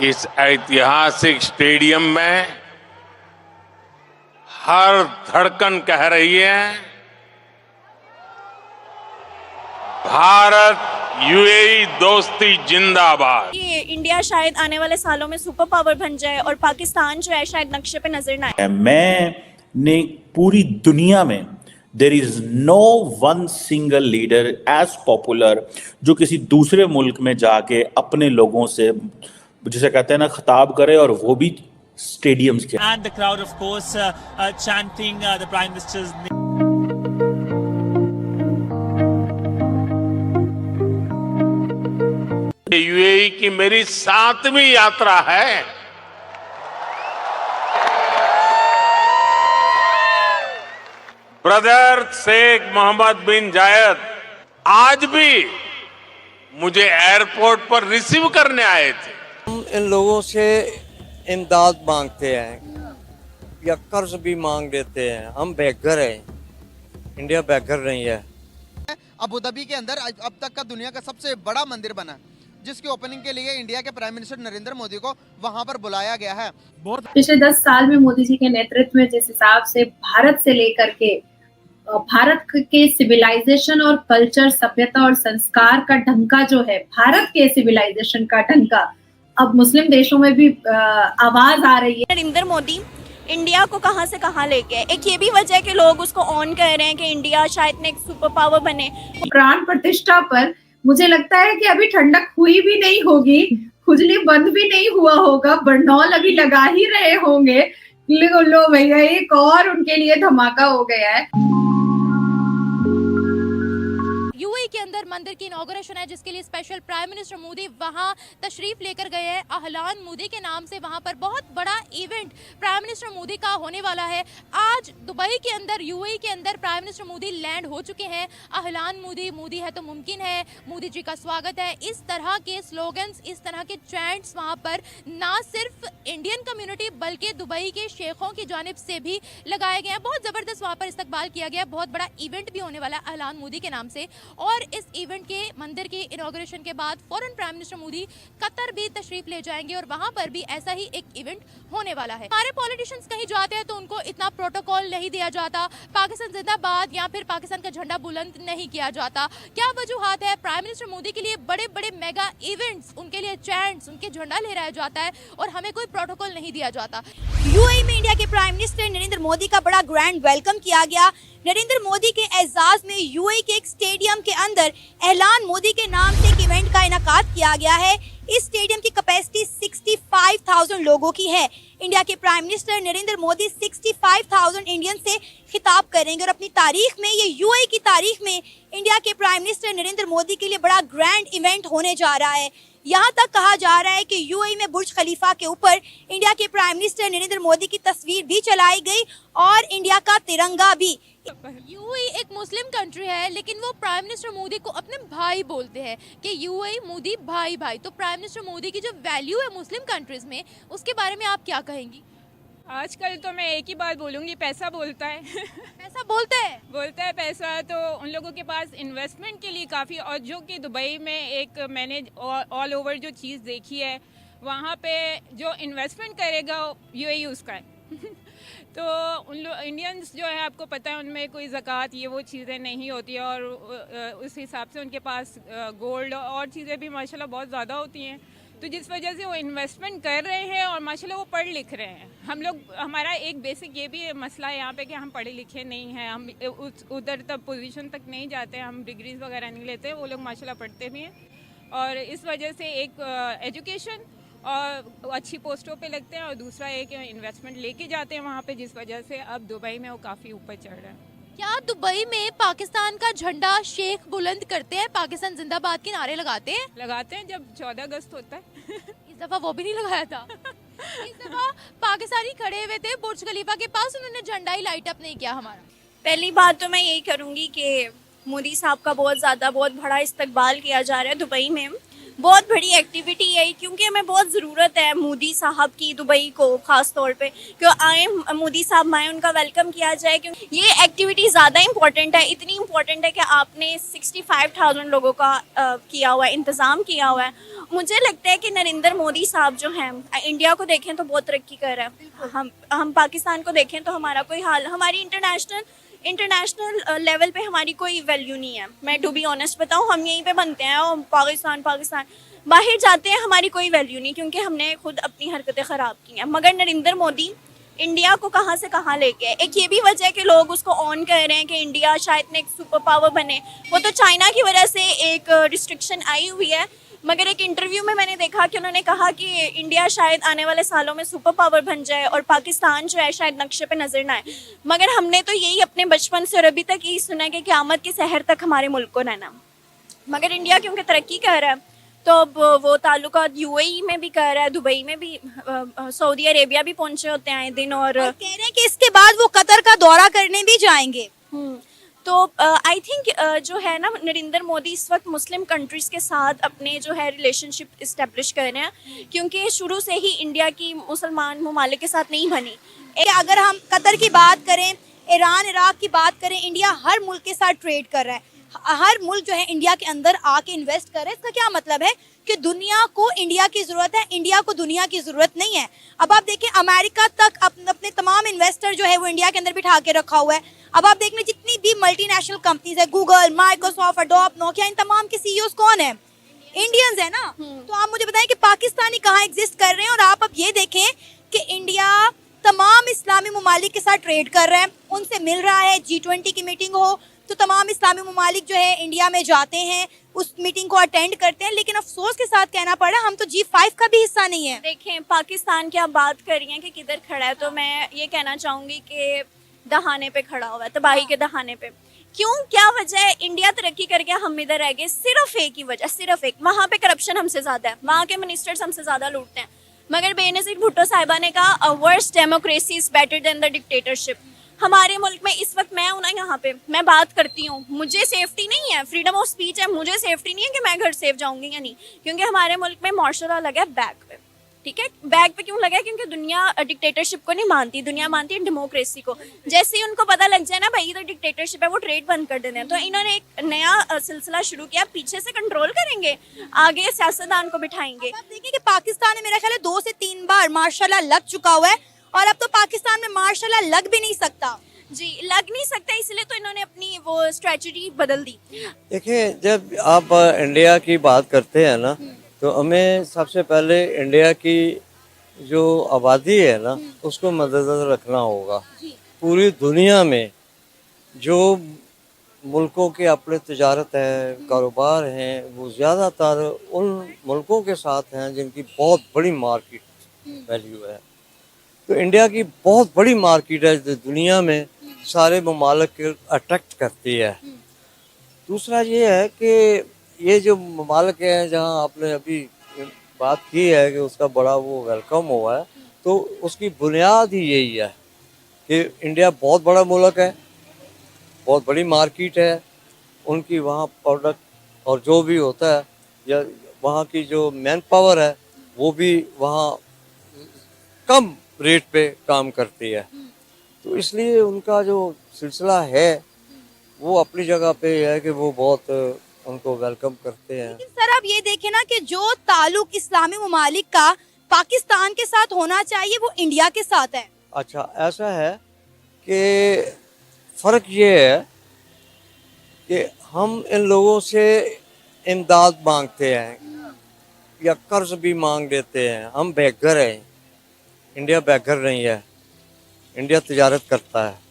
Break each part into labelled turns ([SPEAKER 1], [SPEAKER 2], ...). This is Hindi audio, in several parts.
[SPEAKER 1] इस ऐतिहासिक स्टेडियम में हर धड़कन कह रही है, भारत यूएई दोस्ती जिंदाबाद।
[SPEAKER 2] ये इंडिया शायद आने वाले सालों में सुपर पावर बन जाए और पाकिस्तान जो है शायद नक्शे पे नजर ना आए।
[SPEAKER 3] मैंने पूरी दुनिया में there is no one single leader as popular जो किसी दूसरे मुल्क में जाके अपने लोगों से, जिसे कहते हैं ना, खिताब करे, और वो भी स्टेडियम्स के।
[SPEAKER 4] And the crowd, of course, chanting the Prime Minister's name.
[SPEAKER 1] UAE की मेरी 7वीं यात्रा है। ब्रदर शेख मोहम्मद बिन जायद आज भी मुझे एयरपोर्ट पर रिसीव करने आए थे।
[SPEAKER 5] हम इन लोगों से इमदाद मांगते हैं या कर्ज भी मांग लेते हैं। हम बेघर हैं, इंडिया बेघर नहीं है।
[SPEAKER 6] अबू धाबी के अंदर अब तक का दुनिया का सबसे बड़ा मंदिर बना, जिसकी ओपनिंग के लिए इंडिया के प्राइम मिनिस्टर नरेंद्र मोदी को वहां पर बुलाया गया है।
[SPEAKER 7] पिछले 10 साल में मोदी जी के नेतृत्व में जिस हिसाब से भारत से लेकर के भारत के सिविलाइजेशन और कल्चर, सभ्यता और संस्कार का ढंका जो है, भारत के सिविलाइजेशन का ढंका अब मुस्लिम देशों में भी आवाज आ रही है।
[SPEAKER 2] नरेंद्र मोदी इंडिया को कहां से कहां लेके आए। एक ये भी वजह है कि लोग उसको ऑन कर रहे हैं कि इंडिया शायद एक सुपर पावर बने।
[SPEAKER 7] प्राण प्रतिष्ठा पर मुझे लगता है कि अभी ठंडक हुई भी नहीं होगी, खुजली बंद भी नहीं हुआ होगा, बरनौल अभी लगा ही रहे होंगे। लो भैया, एक और उनके लिए धमाका हो गया है।
[SPEAKER 8] यूएई के अंदर मंदिर की इनॉग्रेशन है, जिसके लिए स्पेशल प्राइम मिनिस्टर मोदी वहां तशरीफ लेकर गए हैं। अहलान मोदी के नाम से वहां पर बहुत बड़ा इवेंट प्राइम मिनिस्टर मोदी का होने वाला है। आज दुबई के अंदर, यूएई के अंदर प्राइम मिनिस्टर मोदी लैंड हो चुके हैं। अहलान मोदी, मोदी है तो मुमकिन है, मोदी जी का स्वागत है, इस तरह के स्लोगन्स, इस तरह के चैंट्स वहां पर ना सिर्फ इंडियन कम्युनिटी बल्कि दुबई के शेखों की जानिब से भी लगाए गए हैं। बहुत जबरदस्त वहां पर इस्तकबाल किया गया। बहुत बड़ा इवेंट भी होने वाला है अहलान मोदी के नाम से। और इस इवेंट के, मंदिर के इनॉग्रेशन के बाद फौरन प्राइम मिनिस्टर मोदी कतर भी तशरीफ ले जाएंगे और वहां पर भी ऐसा ही एक इवेंट होने वाला है। हमारे पॉलिटिशियंस कहीं जाते हैं तो उनको इतना प्रोटोकॉल नहीं दिया जाता, पाकिस्तान जिंदाबाद या फिर पाकिस्तान का झंडा बुलंद नहीं किया जाता। क्या वजूहात है? प्राइम मिनिस्टर मोदी के लिए बड़े बड़े मेगा इवेंट्स, उनके लिए चैंट्स, उनके झंडा लहराया जाता है और हमें कोई प्रोटोकॉल नहीं दिया जाता।
[SPEAKER 2] यूएई में इंडिया के प्राइम मिनिस्टर नरेंद्र मोदी का बड़ा ग्रैंड वेलकम किया गया। नरेंद्र मोदी के एजाज में यूएई के एक स्टेडियम के अंदर ऐलान मोदी के नाम से एक इवेंट का इनेकाद किया गया है। इस स्टेडियम की कैपेसिटी 65,000 लोगों की है। इंडिया के prime minister Narendra Modi 65,000 Indian से खिताब करेंगे और अपनी तारीख में, ये यूएई की तारीख में, इंडिया के प्राइम मिनिस्टर नरेंद्र मोदी के लिए बड़ा ग्रैंड इवेंट होने जा रहा है। यहाँ तक कहा जा रहा है कि यूएई में बुर्ज खलीफा के ऊपर इंडिया के प्राइम मिनिस्टर नरेंद्र मोदी की तस्वीर भी चलाई गई और इंडिया का तिरंगा भी।
[SPEAKER 8] यूएई एक मुस्लिम कंट्री है, लेकिन वो प्राइम मिनिस्टर मोदी को अपने भाई बोलते हैं कि यूएई मोदी भाई भाई। तो प्राइम मिनिस्टर मोदी की जो वैल्यू है मुस्लिम कंट्रीज में, उसके बारे में आप क्या कहेंगी?
[SPEAKER 9] आजकल तो मैं एक ही बात बोलूँगी, पैसा बोलता है।
[SPEAKER 8] पैसा बोलता है?
[SPEAKER 9] बोलता है पैसा। तो उन लोगों के पास इन्वेस्टमेंट के लिए काफ़ी, और जो कि दुबई में एक मैंने ऑल ओवर जो चीज़ देखी है, वहाँ पे जो इन्वेस्टमेंट करेगा यूएई उसका है। तो उन इंडियंस जो है, आपको पता है, उनमें कोई ज़कात ये वो चीज़ें नहीं होती और उस हिसाब से उनके पास गोल्ड और चीज़ें भी माशाल्लाह बहुत ज़्यादा होती हैं। तो जिस वजह से वो इन्वेस्टमेंट कर रहे हैं और माशाल्लाह वो पढ़ लिख रहे हैं। हम लोग, हमारा एक बेसिक ये भी मसला है यहाँ पे कि हम पढ़े लिखे नहीं हैं, हम उधर तक पोजीशन तक नहीं जाते, हम डिग्रीज वगैरह नहीं लेते। वो लोग माशाल्लाह पढ़ते भी हैं और इस वजह से एक एजुकेशन और अच्छी पोस्टों पे लगते हैं और दूसरा एक इन्वेस्टमेंट लेके जाते हैं वहाँ पे, जिस वजह से अब दुबई में वो काफ़ी ऊपर चढ़ रहा है।
[SPEAKER 8] क्या दुबई में पाकिस्तान का झंडा शेख बुलंद करते हैं, पाकिस्तान जिंदाबाद के नारे लगाते हैं?
[SPEAKER 9] लगाते हैं जब 14 अगस्त होता है।
[SPEAKER 8] इस दफा वो भी नहीं लगाया था। इस दफा पाकिस्तानी खड़े हुए थे बुर्ज खलीफा के पास, उन्होंने झंडा ही लाइट अप नहीं किया हमारा।
[SPEAKER 2] पहली बात तो मैं यही करूंगी कि मोदी साहब का बहुत बड़ा इस्तकबाल किया जा रहा है दुबई में। बहुत बड़ी एक्टिविटी है क्योंकि हमें बहुत ज़रूरत है मोदी साहब की दुबई को, ख़ास तौर पे कि आए मोदी साहब आए, उनका वेलकम किया जाए क्योंकि ये एक्टिविटी ज़्यादा इंपॉर्टेंट है, इतनी इंपॉर्टेंट है कि आपने 65,000 लोगों का किया हुआ है, इंतज़ाम किया हुआ है। मुझे लगता है कि नरेंद्र मोदी साहब जो हैं, इंडिया को देखें तो बहुत तरक्की कर रहे हैं, हम पाकिस्तान को देखें तो हमारा कोई हाल, हमारी इंटरनेशनल लेवल पे हमारी कोई वैल्यू नहीं है। मैं टू बी ऑनेस्ट बताऊं, हम यहीं पे बनते हैं और पाकिस्तान बाहर जाते हैं, हमारी कोई वैल्यू नहीं क्योंकि हमने खुद अपनी हरकतें ख़राब की हैं। मगर नरेंद्र मोदी इंडिया को कहाँ से कहाँ लेके है। एक ये भी वजह है कि लोग उसको ऑन कर रहे हैं कि इंडिया शायद एक सुपर पावर बने। वो तो चाइना की वजह से एक रिस्ट्रिक्शन आई हुई है, मगर एक इंटरव्यू में मैंने देखा कि उन्होंने कहा कि इंडिया शायद आने वाले सालों में सुपर पावर बन जाए और पाकिस्तान जो है शायद नक्शे पे नजर ना आए। मगर हमने तो यही अपने बचपन से और अभी तक यही सुना है कि क़यामत की सहर तक हमारे मुल्क को रहना। मगर इंडिया क्योंकि तरक्की कर रहा है तो अब वो ताल्लुकात यूएई में भी कर रहा है, दुबई में भी, सऊदी अरेबिया भी पहुंचे होते हैं आए दिन, और कह रहे हैं कि इसके बाद वो कतर का दौरा करने भी जाएंगे। तो आई थिंक जो है ना, नरेंद्र मोदी इस वक्त मुस्लिम कंट्रीज़ के साथ अपने जो है रिलेशनशिप इस्टेब्लिश कर रहे हैं क्योंकि शुरू से ही इंडिया की मुसलमान ममालिक के साथ नहीं बनी। अगर हम कतर की बात करें, ईरान, इराक की बात करें, इंडिया हर मुल्क के साथ ट्रेड कर रहा है, हर मुल्क जो है इंडिया के अंदर आके इन्वेस्ट कर रहा है। इसका क्या मतलब है कि दुनिया को इंडिया की ज़रूरत है, इंडिया को दुनिया की ज़रूरत नहीं है। अब आप देखें अमेरिका तक अपने तमाम इन्वेस्टर जो है वो इंडिया के अंदर बिठा के रखा हुआ है। अब आप देख लें जितनी भी मल्टीनेशनल कंपनीज है, गूगल, माइक्रोसॉफ्ट, एडोब, नोकिया, इन तमाम के सीईओ कौन है? इंडियंस है ना। तो आप मुझे बताएं कि पाकिस्तानी कहाँ एग्जिस्ट कर रहे हैं। और आप अब ये देखें कि इंडिया तमाम इस्लामी ममालिक के साथ ट्रेड कर रहा है, उनसे मिल रहा है। G20 की मीटिंग हो तो तमाम इस्लामी ममालिक जो है इंडिया में जाते हैं, उस मीटिंग को अटेंड करते हैं। लेकिन अफसोस के साथ कहना पड़ा हम तो G5 का भी हिस्सा नहीं है। देखें पाकिस्तान की आप बात कर रही हैं कि किधर खड़ा है, तो मैं ये कहना चाहूँगी कि दहाने पे खड़ा हुआ है, तबाही के दहाने पे। क्यों, क्या वजह है? इंडिया तरक्की कर गया, हम इधर रह गए। सिर्फ एक ही वजह, सिर्फ एक, वहाँ पे करप्शन हमसे ज़्यादा है, वहाँ के मिनिस्टर्स हमसे ज़्यादा लूटते हैं। मगर बेनज़ीर भुट्टो साहिबा ने कहा a worse democracy is better than the dictatorship. हमारे मुल्क में इस वक्त मैं हूँ ना, यहाँ पे मैं बात करती हूँ, मुझे सेफ्टी नहीं है, फ्रीडम ऑफ स्पीच है, मुझे सेफ्टी नहीं है कि मैं घर सेफ जाऊँगी या नहीं, क्योंकि हमारे मुल्क में मार्शल लॉ लगा है बैक पे। ठीक है, बैक पे क्यों लगा है? क्योंकि दुनिया डिक्टेटरशिप को नहीं मानती, दुनिया मानती है डेमोक्रेसी को। जैसे ही उनको पता लग जाए ना भाई इधर डिक्टेटरशिप है, वो ट्रेड बंद कर देते हैं। तो इन्होंने एक नया सिलसिला शुरू किया, पीछे से कंट्रोल करेंगे, आगे सियासतदान को बिठाएंगे। आप देखिए कि पाकिस्तान में मेरा ख्याल है 2 से 3 बार मार्शल लॉ लग चुका हुआ है और अब तो पाकिस्तान में मार्शल लॉ लग भी नहीं सकता। जी, लग नहीं सकता, इसलिए तो इन्होंने अपनी वो स्ट्रेटजी बदल दी।
[SPEAKER 5] देखिए, जब आप इंडिया की बात करते हैं ना, तो हमें सबसे पहले इंडिया की जो आबादी है ना, उसको मद्देनजर रखना होगा। पूरी दुनिया में जो मुल्कों के अपने तजारत है, कारोबार हैं, वो ज़्यादातर उन मुल्कों के साथ हैं जिनकी बहुत बड़ी मार्केट वैल्यू है। तो इंडिया की बहुत बड़ी मार्केट है जो दुनिया में सारे ममालिक को अट्रैक्ट करती है। दूसरा ये है कि ये जो ममालिक हैं जहाँ आपने अभी बात की है कि उसका बड़ा वो वेलकम हुआ है, तो उसकी बुनियाद ही यही है कि इंडिया बहुत बड़ा मुल्क है, बहुत बड़ी मार्केट है, उनकी वहाँ प्रोडक्ट और जो भी होता है या वहाँ की जो मैन पावर है वो भी वहाँ कम रेट पे काम करती है। तो इसलिए उनका जो सिलसिला है वो अपनी जगह पे है कि वो बहुत उनको वेलकम करते हैं।
[SPEAKER 2] लेकिन सर आप ये देखें ना कि जो ताल्लुक इस्लामी ममालिक का पाकिस्तान के साथ होना चाहिए वो इंडिया के साथ है।
[SPEAKER 5] अच्छा, ऐसा है कि फ़र्क ये है कि हम इन लोगों से इमदाद मांगते हैं या कर्ज भी मांग लेते हैं। हम बेघर हैं, इंडिया बेघर नहीं है, इंडिया तिजारत करता है।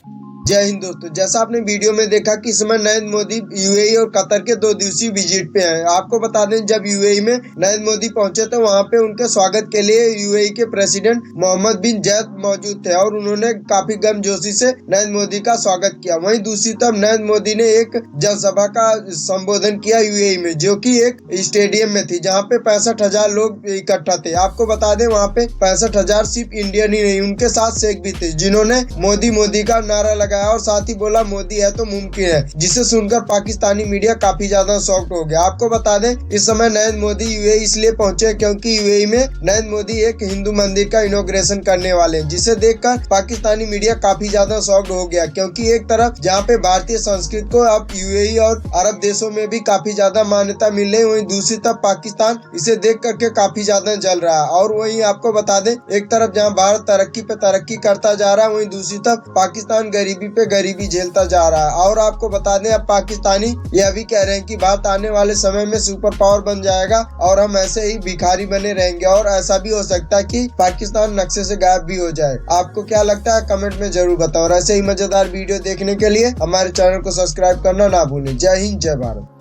[SPEAKER 10] जय हिंद दोस्तों, जैसा आपने वीडियो में देखा कि इस समय नरेंद्र मोदी यूएई और कतर के 2 दिवसीय विजिट पे हैं। आपको बता दें जब यूएई में नरेंद्र मोदी पहुंचे तो वहां पे उनके स्वागत के लिए यूएई के प्रेसिडेंट मोहम्मद बिन जायद मौजूद थे और उन्होंने काफी गर्मजोशी से नरेंद्र मोदी का स्वागत किया। वहीं दूसरी तरफ नरेंद्र मोदी ने एक जनसभा का संबोधन किया यूएई में, जो की एक स्टेडियम में थी जहाँ पे 65,000 लोग इकट्ठा थे। आपको बता दें वहाँ पे 65,000 सिर्फ इंडियन ही नहीं, उनके साथ शेख भी थे जिन्होंने मोदी मोदी का नारा गया और साथ ही बोला मोदी है तो मुमकिन है, जिसे सुनकर पाकिस्तानी मीडिया काफी ज्यादा शॉक्ड हो गया। आपको बता दें इस समय नरेंद्र मोदी यूएई इसलिए पहुंचे क्योंकि यूएई में नरेंद्र मोदी एक हिंदू मंदिर का इनॉग्रेशन करने वाले हैं, जिसे देखकर पाकिस्तानी मीडिया काफी ज्यादा शॉक्ड हो गया। क्योंकि एक तरफ जहां पे भारतीय संस्कृति को अब यूएई और अरब देशों में भी काफी ज्यादा मान्यता मिल रही, वहीं दूसरी तरफ पाकिस्तान इसे देख करके काफी ज्यादा जल रहा है। और वहीं आपको बता दें एक तरफ जहां भारत तरक्की पे तरक्की करता जा रहा है, वहीं दूसरी तरफ पाकिस्तान गरीबी पे गरीबी झेलता जा रहा है। और आपको बता दें अब पाकिस्तानी यह भी कह रहे हैं कि भारत आने वाले समय में सुपर पावर बन जाएगा और हम ऐसे ही भिखारी बने रहेंगे, और ऐसा भी हो सकता है कि पाकिस्तान नक्शे से गायब भी हो जाए। आपको क्या लगता है कमेंट में जरूर बताओ, और ऐसे ही मजेदार वीडियो देखने के लिए हमारे चैनल को सब्सक्राइब करना ना भूलें। जय हिंद, जय भारत।